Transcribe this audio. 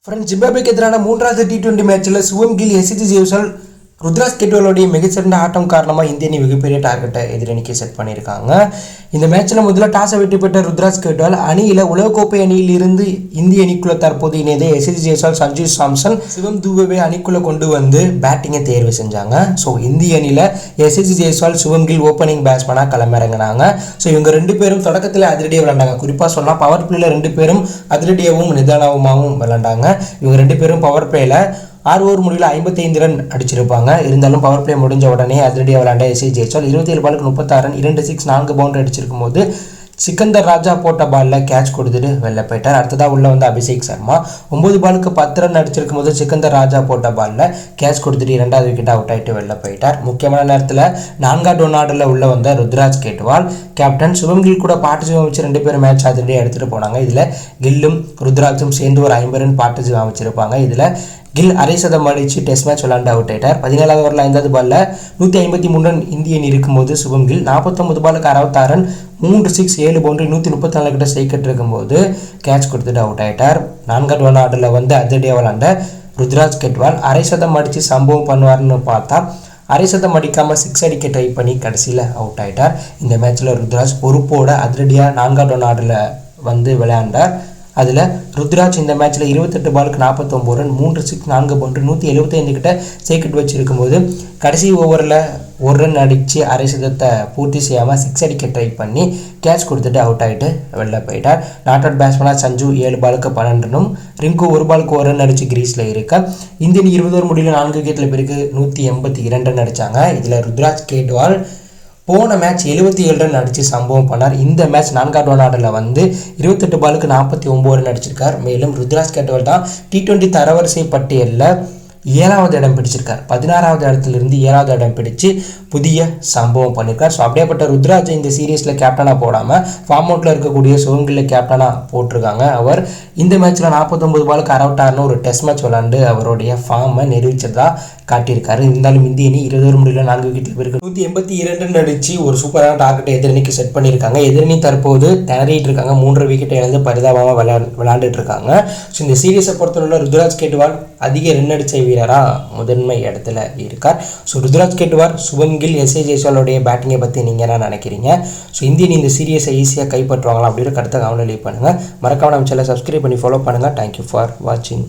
Friends, ஜிம்பாப்வேக்கு எதிரான மூன்றாவது T20 மேட்ச்சில் சுவம் கில், எஸ்ஜி ஜெய்ஸ்வால், ருத்ராஜ் கேட்வாலுடைய மிகச்சிறந்த ஆட்டம் காரணமாக இந்திய அணி மிகப்பெரிய டார்கெட்டை எதிரணிக்கு செட் பண்ணியிருக்காங்க. இந்த மேட்ச்சில் முதல்ல டாஸை வெற்றி பெற்ற ருத்ராஜ் கேட்வால் அணியில் உலகக்கோப்பை அணியில் இருந்து இந்திய அணிக்குள்ளே தற்போது இணைந்த எஸ்ஜி ஜெய்ஸ்வால், சஞ்சு சாம்சன், சிவம் துபேவை அணிக்குள்ளே கொண்டு வந்து பேட்டிங்கை தேர்வு செஞ்சாங்க. ஸோ இந்திய அணியில் எஸ்ஜி ஜெய்ஸ்வால், சுவம் கில் ஓப்பனிங் பேட்ஸ்மேனாக களமிறங்கினாங்க. ஸோ இவங்க ரெண்டு பேரும் தொடக்கத்தில் அதிரடியாக விளையாண்டாங்க. குறிப்பாக சொன்னால் பவர் பிளேயில் ரெண்டு பேரும் அதிரடியாகவும் நிதானமாகவும் விளையாண்டாங்க. இவங்க ரெண்டு பேரும் பவர் பிளேயில் 6 ஓவர் முடிவில் 55 ரன் அடிச்சிருப்பாங்க. இருந்தாலும் பவர் பிளே முடிஞ்ச உடனே அதிரடியாக விளையாண்ட எஸ்ஜி ஜெய்ஸ்வால் 27 பாலுக்கு 36 ரன், 2 6 4 பவுண்டரி அடிச்சிருக்கும் போது சிக்கந்தர் ராஜா போட்ட பாலில் கேட்ச் கொடுத்துட்டு வெளில போயிட்டார். அடுத்ததாக உள்ள வந்து அபிஷேக் சர்மா 9 பாலுக்கு 10 ரன் அடிச்சிருக்கும் போது சிக்கந்தர் ராஜா போட்ட பாலில் கேட்ச் கொடுத்துட்டு 2வது விக்கெட் அவுட் ஆகிட்டு வெளில போயிட்டார். முக்கியமான நேரத்தில் 4வது ஒன் ஆர்டரில் உள்ள வந்த ருத்ராஜ் கேட்வால் கேப்டன் சுவம் கில் கூட பார்ட்னர்ஷிப் அமைச்சு 2 பேரும் மேட்ச் அதிரடியாக எடுத்துகிட்டு போனாங்க. இதில் கில்லும் ருத்ராஜும் சேர்ந்து ஒரு 50 ரன் பார்ட்னர்ஷிப் அமைச்சிருப்பாங்க. இதில் கில் அரை சதம் அடித்து டெஸ்ட் மேட்ச் விளையாண்டு அவுட் ஆகிட்டார். 17வது ஓவரில் 5வது பாலில் 153 ரன் இந்திய அணி இருக்கும்போது சுவம் கில் 49 பாலுக்கு 66 ரன், 3 6 7 பவுண்டரி 134 கிட்ட ஸ்ட்ரைக் இருக்கும்போது கேட்ச் கொடுத்துட்டு அவுட் ஆகிட்டார். 4வது ஒன் ஆர்டரில் வந்து அதிரடியாக விளையாண்ட ருத்ராஜ் கேட்வால் அரை சதம் அடித்து சம்பவம் பண்ணுவார்னு பார்த்தா அரை சதம் அடிக்காமல் 6 அடிக்க ட்ரை பண்ணி கடைசியில் அவுட் ஆகிட்டார். இந்த மேட்ச்சில் ருத்ராஜ் பொறுப்போட அதிரடியாக 4வது ஒன் ஆர்டரில் வந்து விளையாண்டார். அதில் ருத்ராஜ் இந்த மேட்ச்சில் 28 பாலுக்கு 49 ரன், 3 6 4 பவுண்டரி 175 கிட்ட ஸ்ட்ரைக் வச்சிருக்கும் போது கடைசி ஓவரில் 1 ரன் அடித்து அரை சதத்தை பூர்த்தி செய்யாமல் 6 அடிக்க ட்ரை பண்ணி கேட்ச் கொடுத்துட்டு அவுட் ஆகிட்டு வெளில போயிட்டார். நாட் அவுட் பேட்ஸ்மேனாக சஞ்சு 7 பாலுக்கு 12 ரன்னும், ரிங்கு 1 பாலுக்கு 1 ரன் அடித்து கிரீஸில் இருக்க இந்திய அணி 20 ஓவர் முடிவில் 4 விக்கெட்டில் பிறகு 182 ரன் அடித்தாங்க. இதில் ருத்ராஜ் கேட்வால் போன மேட்ச் 77 ரன் அடித்து சம்பவம் பண்ணார். இந்த மேட்ச் 4வது ஒன் ஆர்டரில் வந்து 28 பாலுக்கு 49 ரன் அடிச்சிருக்கார். மேலும் ருத்ராஜ் கேட்வால் தான் T20 தரவரிசை பட்டியலில் 7வது இடம் பிடிச்சிருக்கார். 16வது இடத்துலேருந்து 7வது இடம் பிடிச்சு புதிய சம்பவம் பண்ணியிருக்கார். ஸோ அப்படியேப்பட்ட ருத்ராஜை இந்த சீரீஸில் கேப்டனாக போடாமல் ஃபார்ம் அவுட்டில் இருக்கக்கூடிய சுவம் கில்லை கேப்டனாக போட்டிருக்காங்க. அவர் இந்த மேட்ச்சில் 49 பாலுக்கு 66 ஒரு டெஸ்ட் மேட்ச் விளாண்டு அவருடைய ஃபார்மை நிரூபிச்சதா காட்டியிருக்காரு. இருந்தாலும் இந்திய அணி 20 ஓவர் முடிவில் 4 விக்கெட்டில் பிறகு 182 ரன் அடித்து ஒரு சூப்பரான டார்கெட்டை எதிரணிக்கு செட் பண்ணியிருக்காங்க. எதிரணி தற்போது திணறிட்டு இருக்காங்க. 3 விக்கெட்டை இழந்து பரிதாபமாக விளையாண்டுட்டு இருக்காங்க. ஸோ இந்த சீரீஸை பொறுத்தவரை ருத்ராஜ் கேட்வால் அதிக ரன் அடித்த வீரராக முதன்மை இடத்துல இருக்கார். So Ruturaj கேட்வால், Suvam kill, SG ஜெய்ஸ்வாலுடைய பேட்டிங்கை பற்றி நீங்கள் என்ன நினைக்கிறீங்க? ஸோ இந்திய அணி இந்த சீரீஸை ஈஸியாக கைப்பற்றுவாங்களா அப்படின்ற கருத்தை கவனம் லீவ் பண்ணுங்கள். மறக்காம நம்ம சேனலை சப்ஸ்கிரைப் பண்ணி ஃபாலோ பண்ணுங்கள். தேங்க்யூ ஃபார் வாட்சிங்.